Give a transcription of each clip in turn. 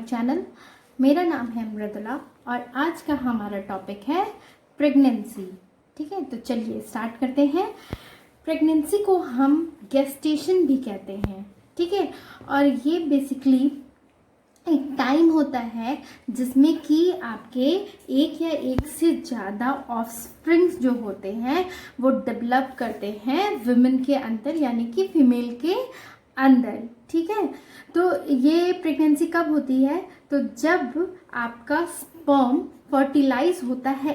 Channel. मेरा नाम है मृदुला और आज का हमारा टॉपिक है प्रेगनेंसी। ठीक है, तो चलिए स्टार्ट करते हैं। प्रेगनेंसी को हम गेस्टेशन भी कहते हैं। ठीक है, और ये बेसिकली एक टाइम होता है जिसमें कि आपके एक या एक से ज़्यादा ऑफस्प्रिंग्स जो होते हैं वो डेवलप करते हैं विमेन के अंदर, यानी कि फीमेल के अंदर। ठीक है, तो ये प्रेगनेंसी कब होती है? तो जब आपका स्पर्म फर्टिलाइज होता है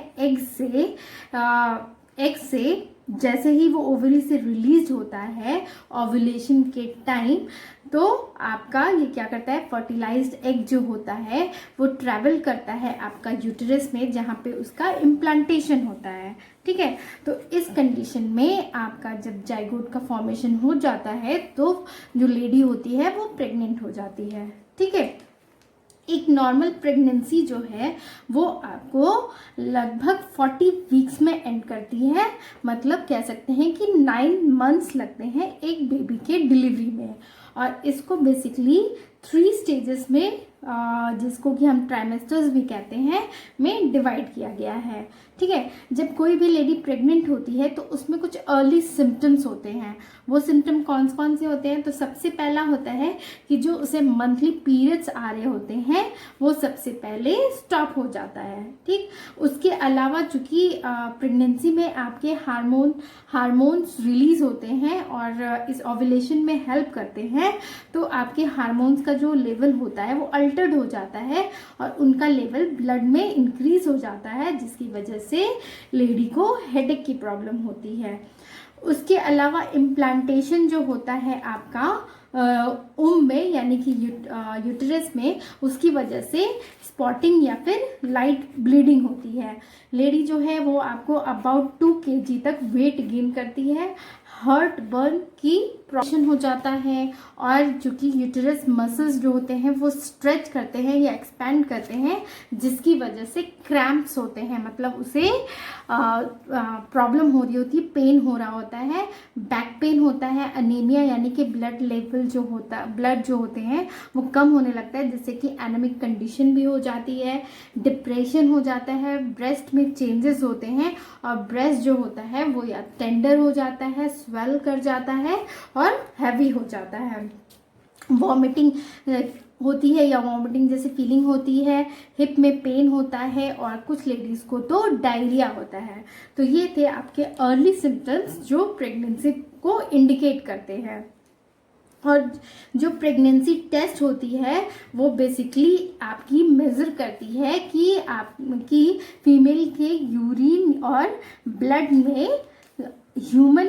एग से जैसे ही वो ओवरी से रिलीज होता है ओव्यूलेशन के टाइम, तो आपका ये क्या करता है, फर्टिलाइज्ड एग जो होता है वो ट्रैवल करता है आपका यूटेरस में, जहाँ पे उसका इम्प्लांटेशन होता है। ठीक है, तो इस कंडीशन में आपका जब जाइगोट का फॉर्मेशन हो जाता है तो जो लेडी होती है वो प्रेग्नेंट हो जाती है। ठीक है, एक नॉर्मल प्रेगनेंसी जो है वो आपको लगभग 40 वीक्स में एंड करती है। मतलब कह सकते हैं कि 9 मंथ्स लगते हैं एक बेबी के डिलीवरी में, और इसको बेसिकली 3 स्टेजेस में, जिसको कि हम ट्राइमेस्टर्स भी कहते हैं, में डिवाइड किया गया है। ठीक है, जब कोई भी लेडी प्रेग्नेंट होती है तो उसमें कुछ अर्ली सिम्टम्स होते हैं। वो सिम्टम कौन कौन से होते हैं? तो सबसे पहला होता है कि जो उसे मंथली पीरियड्स आ रहे होते हैं वो सबसे पहले स्टॉप हो जाता है। ठीक, उसके अलावा चूंकि प्रेगनेंसी में आपके हार्मोन्स रिलीज होते हैं और इस ओव्यूलेशन में हेल्प करते हैं, तो आपके हार्मोन्स का जो लेवल होता है वो अल्टर्ड हो जाता है और उनका लेवल ब्लड में इंक्रीज हो जाता है, जिसकी वजह से लेडी को हेडेक की प्रॉब्लम होती है। उसके अलावा इम्प्लांटेशन जो होता है आपका में, यानी कि यूटेरस में, उसकी वजह से स्पॉटिंग या फिर लाइट ब्लीडिंग होती है। लेडी जो है वो आपको अबाउट 2 kg तक वेट गेन करती है। हार्ट बर्न की प्रॉब्लम हो जाता है, और चूंकि यूटेरस मसल्स जो होते हैं वो स्ट्रेच करते हैं या एक्सपैंड करते हैं, जिसकी वजह से क्रैम्प्स होते हैं। मतलब उसे प्रॉब्लम हो रही होती है, पेन हो रहा होता है, बैक पेन होता है, अनीमिया यानी कि ब्लड लेवल जो होता, ब्लड जो होते हैं वो कम होने लगता है, जिससे कि एनीमिक कंडीशन भी हो जाती है, डिप्रेशन हो जाता है, ब्रेस्ट में चेंजेस होते हैं, और ब्रेस्ट जो होता है वो या टेंडर हो जाता है, स्वेल कर जाता है और हैवी हो जाता है। वॉमिटिंग होती है या वॉमिटिंग जैसी फीलिंग होती है, हिप में पेन होता है, और कुछ लेडीज़ को तो डायरिया होता है। तो ये थे आपके अर्ली सिम्टम्स जो प्रेगनेंसी को इंडिकेट करते हैं। और जो प्रेगनेंसी टेस्ट होती है वो बेसिकली आपकी मेज़र करती है कि आपकी फीमेल के यूरिन और ब्लड में ह्यूमन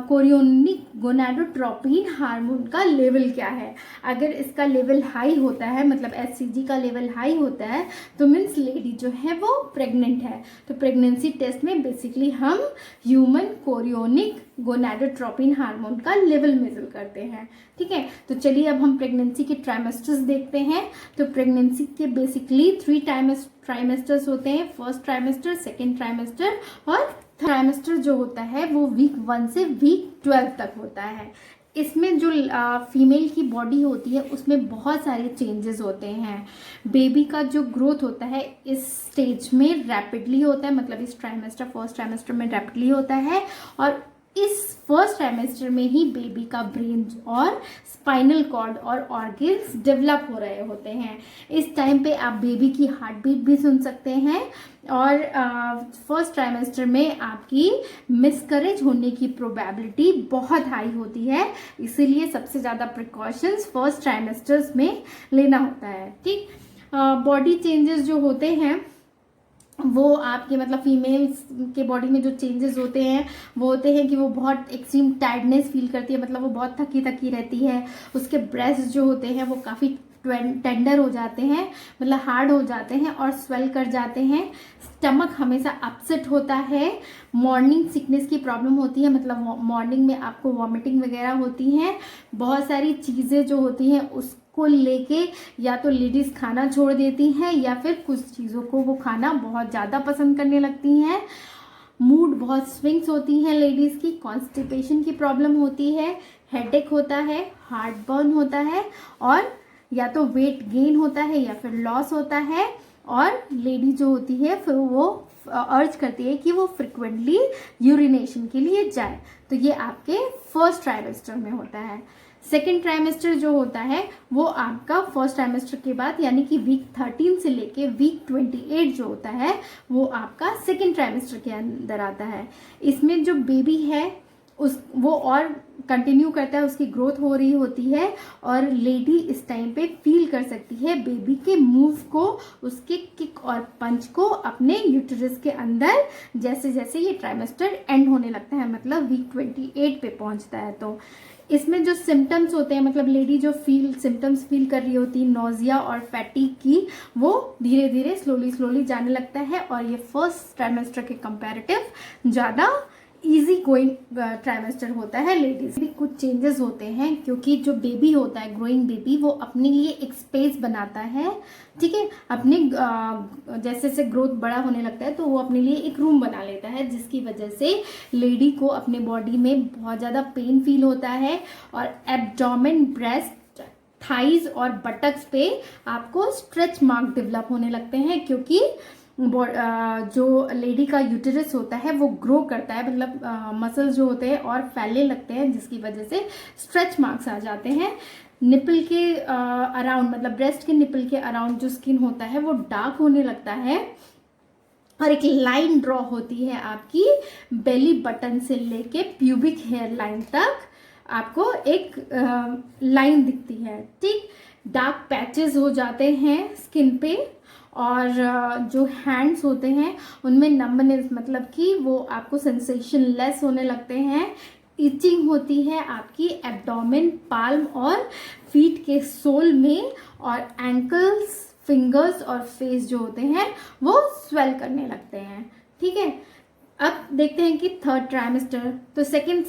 कोरियोनिक गोनाडोट्रोपिन हार्मोन का लेवल क्या है। अगर इसका लेवल हाई होता है, मतलब एचसीजी का लेवल हाई होता है, तो मीन्स लेडी जो है वो प्रेग्नेंट है। तो प्रेगनेंसी टेस्ट में बेसिकली हम ह्यूमन कोरियोनिक गोनाडोट्रोपिन हार्मोन का लेवल मेजर करते हैं। ठीक है, तो चलिए अब हम प्रेगनेंसी के ट्राइमेस्टर्स देखते हैं। तो प्रेगनेंसी के बेसिकली 3 ट्राइमेस्टर्स होते हैं। फर्स्ट ट्राइमेस्टर, सेकेंड ट्राइमेस्टर और ट्राइमेस्टर जो होता है वो वीक 1 से वीक 12 तक होता है। इसमें जो फीमेल की बॉडी होती है उसमें बहुत सारे चेंजेस होते हैं। बेबी का जो ग्रोथ होता है इस स्टेज में रैपिडली होता है, मतलब इस ट्राइमेस्टर, फर्स्ट ट्राइमेस्टर में रैपिडली होता है, और इस फर्स्ट ट्राइमेस्टर में ही बेबी का ब्रेन और स्पाइनल कॉर्ड और ऑर्गन्स डेवलप हो रहे होते हैं। इस टाइम पे आप बेबी की हार्ट बीट भी सुन सकते हैं, और फर्स्ट ट्राइमेस्टर में आपकी मिसकरेज होने की प्रोबेबिलिटी बहुत हाई होती है, इसीलिए सबसे ज़्यादा प्रिकॉशंस फर्स्ट ट्राइमेस्टर्स में लेना होता है। ठीक, बॉडी चेंजेस जो होते हैं वो आपके, मतलब फीमेल्स के बॉडी में जो चेंजेस होते हैं वो होते हैं कि वो बहुत एक्सट्रीम टायर्डनेस फील करती है, मतलब वो बहुत थकी थकी रहती है। उसके ब्रेस्ट जो होते हैं वो काफ़ी टेंडर हो जाते हैं, मतलब हार्ड हो जाते हैं और स्वेल कर जाते हैं। स्टमक हमेशा अपसेट होता है। मॉर्निंग सिकनेस की प्रॉब्लम होती है, मतलब मॉर्निंग में आपको वॉमिटिंग वगैरह होती हैं। बहुत सारी चीज़ें जो होती हैं उसको लेके या तो लेडीज़ खाना छोड़ देती हैं, या फिर कुछ चीज़ों को वो खाना बहुत ज़्यादा पसंद करने लगती हैं। मूड बहुत स्विंग्स होती हैं लेडीज़ की, कॉन्स्टिपेशन की प्रॉब्लम होती है, हेडेक होता है, हार्ट बर्न होता है, और या तो वेट गेन होता है या फिर लॉस होता है, और लेडी जो होती है फिर वो अर्ज करती है कि वो फ्रिक्वेंटली यूरिनेशन के लिए जाए। तो ये आपके फर्स्ट ट्राइमेस्टर में होता है। सेकेंड ट्राइमेस्टर जो होता है वो आपका फर्स्ट ट्राइमेस्टर के बाद यानी कि वीक 13 से लेके वीक 28 जो होता है वो आपका सेकेंड ट्राइमेस्टर के अंदर आता है। इसमें जो बेबी है वो और कंटिन्यू करता है, उसकी ग्रोथ हो रही होती है, और लेडी इस टाइम पे फील कर सकती है बेबी के मूव को, उसके किक और पंच को अपने यूटेरस के अंदर, जैसे जैसे ये ट्राइमेस्टर एंड होने लगता है, मतलब वीक 28 पे पहुंचता है। तो इसमें जो सिम्टम्स होते हैं, मतलब लेडी जो सिम्टम्स फील कर रही होती है नोजिया और फैटिक की, वो धीरे धीरे स्लोली जाने लगता है, और ये फर्स्ट ट्राइमेस्टर के कंपैरेटिव ज़्यादा इजी गोइंग ट्राइमेस्टर होता है। लेडीज भी कुछ चेंजेस होते हैं, क्योंकि जो बेबी होता है, ग्रोइंग बेबी, वो अपने लिए एक स्पेस बनाता है, ठीक है, अपने जैसे जैसे ग्रोथ बड़ा होने लगता है तो वो अपने लिए एक रूम बना लेता है, जिसकी वजह से लेडी को अपने बॉडी में बहुत ज़्यादा पेन फील होता है, और एब्डोमेन, ब्रेस्ट, थाइज और बटक्स पे आपको स्ट्रेच मार्क डेवलप होने लगते हैं, क्योंकि जो लेडी का यूटेरस होता है वो ग्रो करता है, मतलब मसल्स जो होते हैं और फैलने लगते हैं, जिसकी वजह से स्ट्रेच मार्क्स आ जाते हैं। निपल के अराउंड, मतलब ब्रेस्ट के निपल के अराउंड जो स्किन होता है वो डार्क होने लगता है, और एक लाइन ड्रॉ होती है आपकी बेली बटन से लेके प्यूबिक हेयर लाइन तक, आपको एक लाइन दिखती है, ठीक। डार्क पैचेस हो जाते हैं स्किन पे, और जो हैंड्स होते हैं उनमें नंबनेस, मतलब कि वो आपको सेंसेशन लेस होने लगते हैं। इचिंग होती है आपकी एब्डोमेन, पाल्म और फीट के सोल में, और एंकल्स, फिंगर्स और फेस जो होते हैं वो स्वेल करने लगते हैं, ठीक है। अब देखते हैं कि थर्ड ट्राइमेस्टर, तो सेकेंड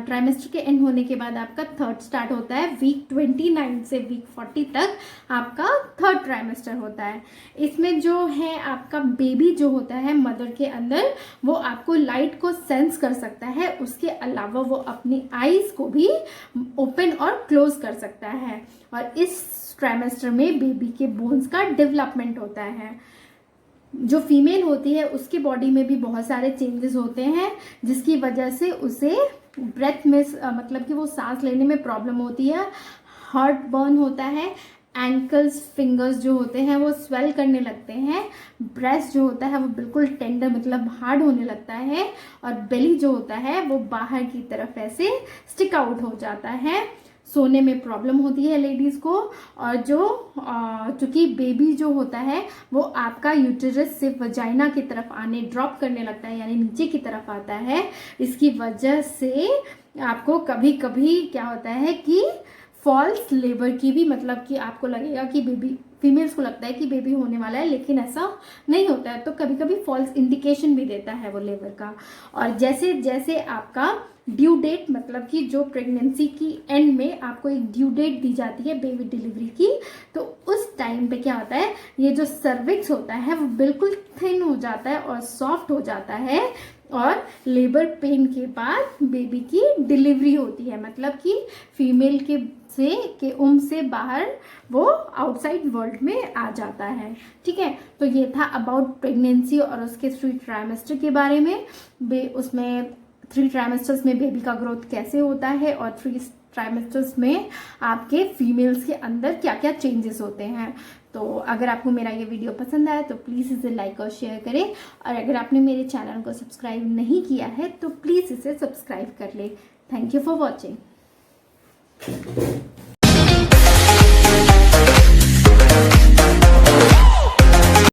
ट्राइमेस्टर के एंड होने के बाद आपका थर्ड स्टार्ट होता है। वीक 29 से वीक 40 तक आपका थर्ड ट्राइमेस्टर होता है। इसमें जो है आपका बेबी जो होता है मदर के अंदर, वो आपको लाइट को सेंस कर सकता है, उसके अलावा वो अपनी आईज को भी ओपन और क्लोज कर सकता है, और इस ट्राइमेस्टर में बेबी के बोन्स का डेवलपमेंट होता है। जो फीमेल होती है उसकी बॉडी में भी बहुत सारे चेंजेस होते हैं, जिसकी वजह से उसे ब्रेथ में, मतलब कि वो सांस लेने में प्रॉब्लम होती है, हार्ट बर्न होता है, एंकल्स, फिंगर्स जो होते हैं वो स्वेल करने लगते हैं, ब्रेस्ट जो होता है वो बिल्कुल टेंडर, मतलब हार्ड होने लगता है, और बेली जो होता है वो बाहर की तरफ ऐसे स्टिक आउट हो जाता है। सोने में प्रॉब्लम होती है लेडीज़ को, और चूँकि बेबी जो होता है वो आपका यूटेरस से वजाइना की तरफ आने, ड्रॉप करने लगता है, यानी नीचे की तरफ आता है, इसकी वजह से आपको कभी कभी क्या होता है कि फॉल्स लेबर की भी, मतलब कि आपको लगेगा कि बेबी, फीमेल्स को लगता है कि बेबी होने वाला है, लेकिन ऐसा नहीं होता है, तो कभी कभी फॉल्स इंडिकेशन भी देता है वो लेबर का। और जैसे जैसे आपका ड्यू डेट, मतलब कि जो प्रेगनेंसी की एंड में आपको एक ड्यू डेट दी जाती है बेबी डिलीवरी की, तो उस टाइम पे क्या होता है, ये जो सर्विक्स होता है वो बिल्कुल थिन हो जाता है और सॉफ्ट हो जाता है, और लेबर पेन के बाद बेबी की डिलीवरी होती है, मतलब कि फीमेल के से बाहर वो आउटसाइड वर्ल्ड में आ जाता है, ठीक है। तो ये था अबाउट प्रेगनेंसी और उसके 3 ट्राइमेस्टर के बारे में। उसमें 3 ट्राइमेस्टर्स में बेबी का ग्रोथ कैसे होता है, और 3 ट्राइमेस्टर्स में आपके फीमेल्स के अंदर क्या क्या चेंजेस होते हैं। तो अगर आपको मेरा ये वीडियो पसंद आया तो प्लीज़ इसे लाइक और शेयर करें, और अगर आपने मेरे चैनल को सब्सक्राइब नहीं किया है तो प्लीज़ इसे सब्सक्राइब कर ले। Thank you for watching.